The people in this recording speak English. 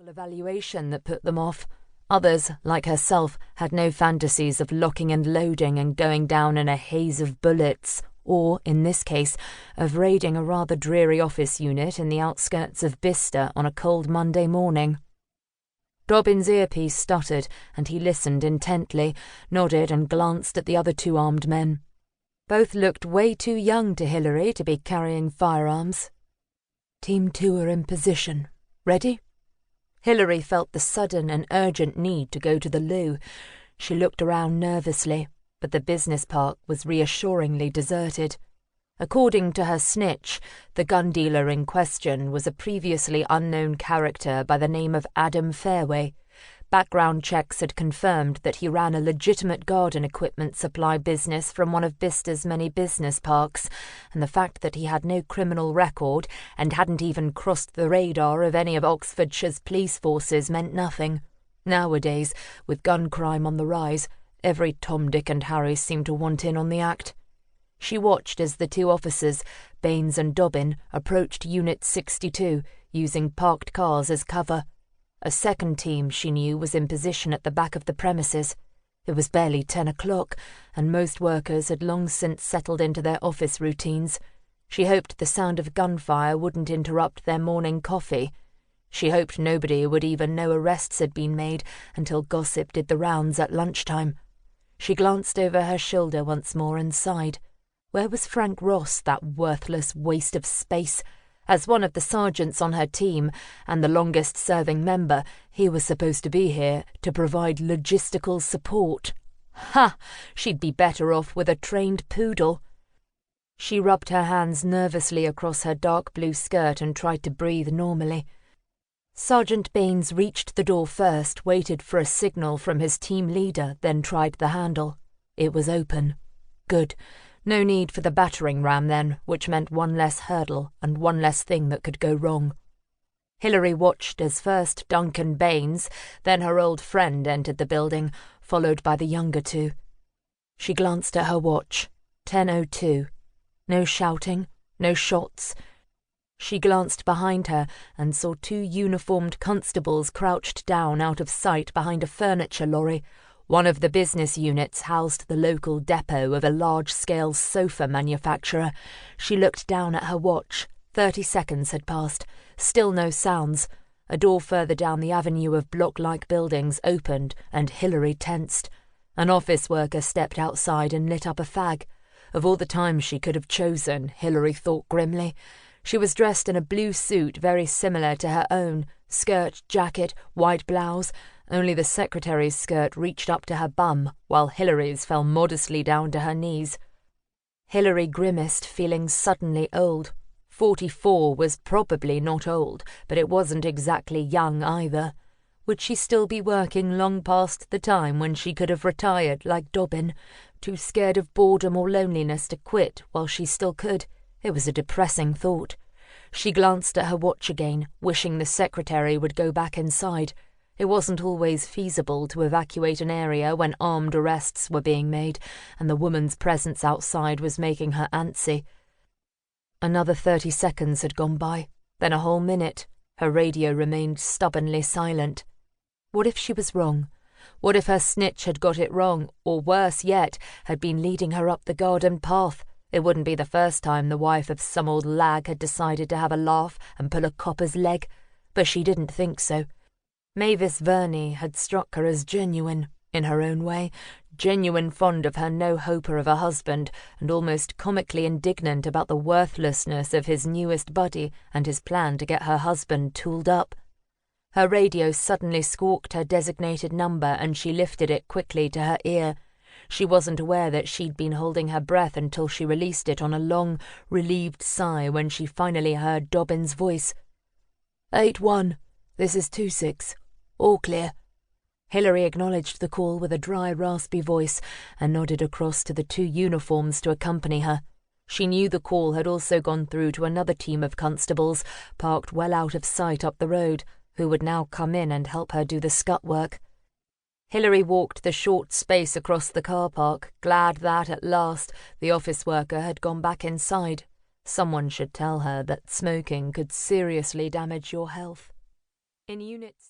evaluation that put them off. Others, like herself, had no fantasies of locking and loading and going down in a haze of bullets, or, in this case, of raiding a rather dreary office unit in the outskirts of Bicester on a cold Monday morning. Dobbin's earpiece stuttered, and he listened intently, nodded and glanced at the other two armed men. Both looked way too young to Hillary to be carrying firearms. "Team 2 are in position. Ready?" Hillary felt the sudden and urgent need to go to the loo. She looked around nervously, but the business park was reassuringly deserted. According to her snitch, the gun dealer in question was a previously unknown character by the name of Adam Fairway. Background checks had confirmed that he ran a legitimate garden equipment supply business from one of Bicester's many business parks, and the fact that he had no criminal record and hadn't even crossed the radar of any of Oxfordshire's police forces meant nothing. Nowadays, with gun crime on the rise, every Tom, Dick and Harry seemed to want in on the act. She watched as the two officers, Baines and Dobbin, approached Unit 62, using parked cars as cover. A second team, she knew, was in position at the back of the premises. It was barely 10 o'clock, and most workers had long since settled into their office routines. She hoped the sound of gunfire wouldn't interrupt their morning coffee. She hoped nobody would even know arrests had been made until gossip did the rounds at lunchtime. She glanced over her shoulder once more and sighed. Where was Frank Ross, that worthless waste of space? As one of the sergeants on her team, and the longest-serving member, he was supposed to be here to provide logistical support. Ha! She'd be better off with a trained poodle. She rubbed her hands nervously across her dark blue skirt and tried to breathe normally. Sergeant Baines reached the door first, waited for a signal from his team leader, then tried the handle. It was open. Good. No need for the battering ram then, which meant one less hurdle and one less thing that could go wrong. Hillary watched as first Duncan Baines, then her old friend entered the building, followed by the younger two. She glanced at her watch. 10:02. No shouting, no shots. She glanced behind her and saw two uniformed constables crouched down out of sight behind a furniture lorry. One of the business units housed the local depot of a large-scale sofa manufacturer. She looked down at her watch. 30 seconds had passed. Still no sounds. A door further down the avenue of block-like buildings opened, and Hillary tensed. An office worker stepped outside and lit up a fag. Of all the times she could have chosen, Hillary thought grimly. She was dressed in a blue suit very similar to her own, skirt, jacket, white blouse. Only the secretary's skirt reached up to her bum, while Hillary's fell modestly down to her knees. Hillary grimaced, feeling suddenly old. 44 was probably not old, but it wasn't exactly young either. Would she still be working long past the time when she could have retired like Dobbin, too scared of boredom or loneliness to quit while she still could? It was a depressing thought. She glanced at her watch again, wishing the secretary would go back inside. It wasn't always feasible to evacuate an area when armed arrests were being made, and the woman's presence outside was making her antsy. Another 30 seconds had gone by, then a whole minute. Her radio remained stubbornly silent. What if she was wrong? What if her snitch had got it wrong, or worse yet, had been leading her up the garden path? It wouldn't be the first time the wife of some old lag had decided to have a laugh and pull a copper's leg, but she didn't think so. Mavis Verney had struck her as genuine, in her own way, genuine fond of her no-hoper of a husband, and almost comically indignant about the worthlessness of his newest buddy and his plan to get her husband tooled up. Her radio suddenly squawked her designated number, and she lifted it quickly to her ear. She wasn't aware that she'd been holding her breath until she released it on a long, relieved sigh when she finally heard Dobbin's voice. 8-1. This is 2-6. All clear. Hillary acknowledged the call with a dry, raspy voice and nodded across to the two uniforms to accompany her. She knew the call had also gone through to another team of constables, parked well out of sight up the road, who would now come in and help her do the scut work. Hillary walked the short space across the car park, glad that, at last, the office worker had gone back inside. Someone should tell her that smoking could seriously damage your health. In units